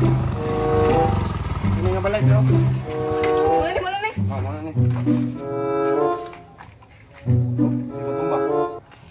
Ini nga balik, bro. Mana ni? Mana ni?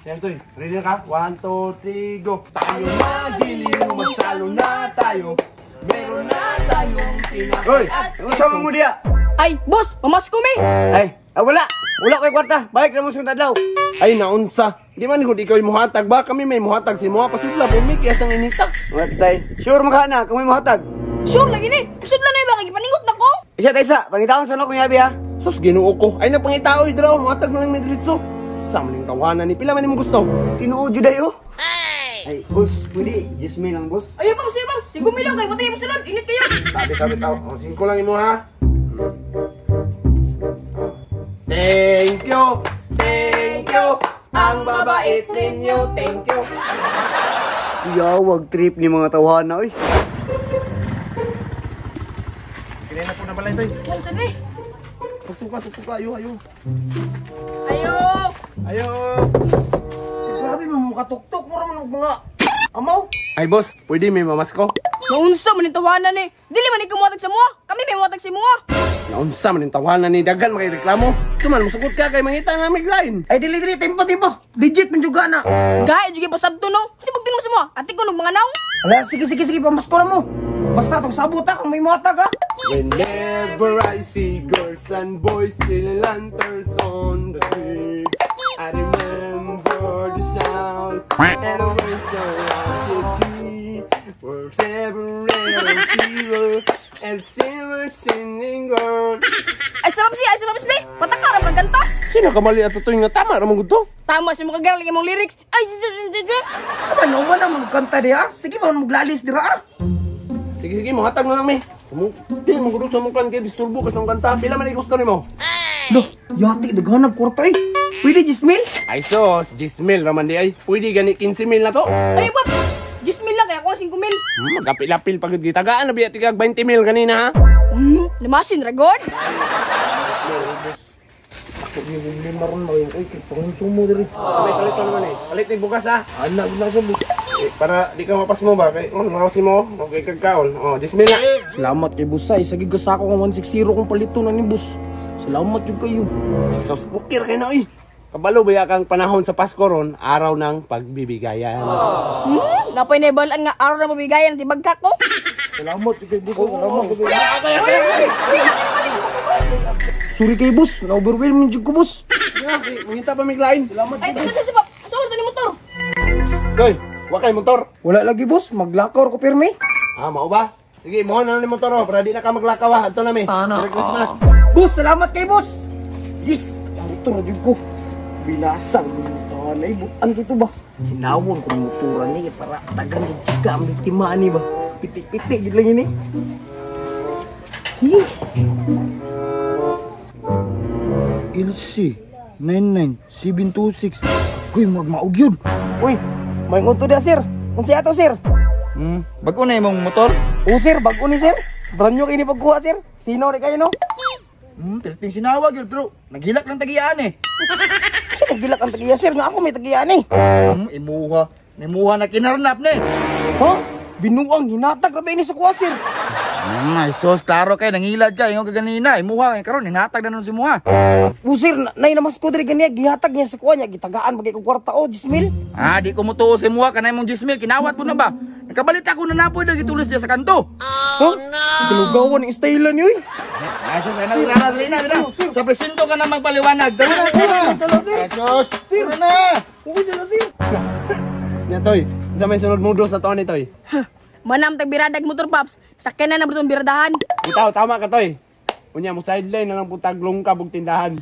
Yan, Toy. Ready na ka? 1, 2, 3, go! Tayo magiliw, magsalo na tayo. Meron na tayong tinapay. Hoy! Ang usama mo diya? Ay, boss! Mamasko mi! Ay, wala! Wala ko'y kwarta. Balik na mo sa tadlaw. Ay, naunsa. Di man kung ikaw yung muhatag ba? Kami may muhatag si mga pasudla. Bumikiyas ang initak. Matay. Sure magana, kung may muhatag. Sure lagi ni! Pusod lang na iba, kagipaningot na ko! Isa tayo isa. Pangitawang sa kong yabi ha. Sus, ginuo ko. Ay, napangitaw. Idraw, muhatag na lang may diritso. Samaling tawanan ni. Pila man yung gusto. Tinuod yun dayo. Ay, boss. Pwede. 10,000 lang, boss. Ayaw bang, siya bang! Sigumi lang kayo, patay mo sunod! Init kayo! Tabi, taw. O, 5 lang mo ha. Thank you. Thank you. Ang babait ninyo. Thank you. Yawag trip ni mga tawanan, oy. Kaya na po na balay, Toy. Ano saan ni? Tutuka, ayo. Ayo! Ayo! Si grabe mo katuktok mo raman mga amaw. Ay boss, pwede may mamasko? Naunsa man yung tawanan ni! Dili man ikamuhatag sa mua! Kami may muhatag si mua! Naunsa man yung tawanan ni dagan makireklamo. Suman, masukot ka kay mangita nga may line. Ay dili, tempo. Legit man juga na. Gaya, juga pasabto no! Kasi pagtin mo sa mua, ati ko mga naw! Ala, sige, pamasko na mo. Basta itong sabot ha, kung may muhatag ha. Whenever I see girls and boys stealing lanterns on the streets, I remember the sound and the whistle to see. We're separated people and still singing girl. Ay, sabab si! Patakaram ka ganto! Sino kamali at ito yung nga tama ramang gusto? Tama si mga galing imong lyrics! Ay, Saan naman naman magkanta diha? Sige ba maglalis dira ah? Sige, muhatag na lang mi. Di mo gusto sa mong kan kaya disturbo ka sa mong kanta. Pila man gusto ni mo? Loh, yati daghanag kwarta eh. Pwede 10,000? Ay sos, 10,000 raman di ay. Pwede gani 15,000 na to. Ay, bab! 10,000 lang kaya ako 5,000. Magkapil-apil pagod gitagaan na biya tigag 20,000 kanina ha. Limasin, ragod? Ako yung bumili maroon mo yung pangsumo diri. Palit naman eh. Palit ni bukas ha. Anak na sa bukas. Para di ka mapas mo ba? Kaya makawasin mo. Okay kagkaon. O, 10,000 na. Salamat kay Busay. Sa gigas ako ng 160 kong palito na ni Bus. Salamat yung kayo. Sos, bukir kayo na eh. Kabalo ba kang panahon sa Pasko ron, araw ng pagbibigayan. Napay na ibalaan nga araw na mabigayan, tibag ka ko. Salamat kay Bus. Salamat kay Sorry kay Bus. Na-overwhelm yung ko, Bus. Mangita pa may lain. Salamat kay Bus. Ay, sa orto ni motor. Doy, wakay motor. Wala lagi, Bus. Maglakaw ko pirmi. Mao ba? Sige, mohon na ni motor oh, para di na ka maglakaw ha. Adto na mi. Merry Christmas. Bus, salamat kay Bus. Yes, motor jud ko. Bilasang tanay butan dito ba? Sinawon ko motoran ni para tagan yung tiga ang biktima ni ba? Pitik-pitik gid lang ini. LC 99726. Kuy magmaog yun. Uy, may ngoto dia sir. Unsa ato sir? Bago na imong motor? O sir, bago ni sir. Brand new kini pagkuha sir. Sino ri kayo no? Tilting sinawag yun, pero naghilak ng tagiyaan eh. Sino gilak ang tagiya sir? Nga ako may tagiya ni. Imuha na kinarnap ni. Ha? Binuang hinatag rabi ini sa kuha sir. Ay sos, klaro kay nangilad ka, yung kaganina, imuha, karon hinatag na nun si muha. O sir, nay namas ko diri ganiya, gihatag niya sa kuha niya, gitagaan bagay ko kwarta o, 10,000. Di ko mutuo si muha, kanay mong 10,000, kinawat po na ba? Nakabalit ako na napoy na gitulis niya sa kanto. Oh no! Kalugawan ang stylean niyo eh. Ay sos, ay na. Sa presinto ka na magpaliwanag. Dali na. Ay sos, sir na. Okay sila sir. Yan toy, isa may sunod mudo sa toon ni toy. Manam tag biradag motor paps, sakyan na butong biradahan. Itaw, tama ka toy. Unya mo sideline na lang putag lungkab og tindahan.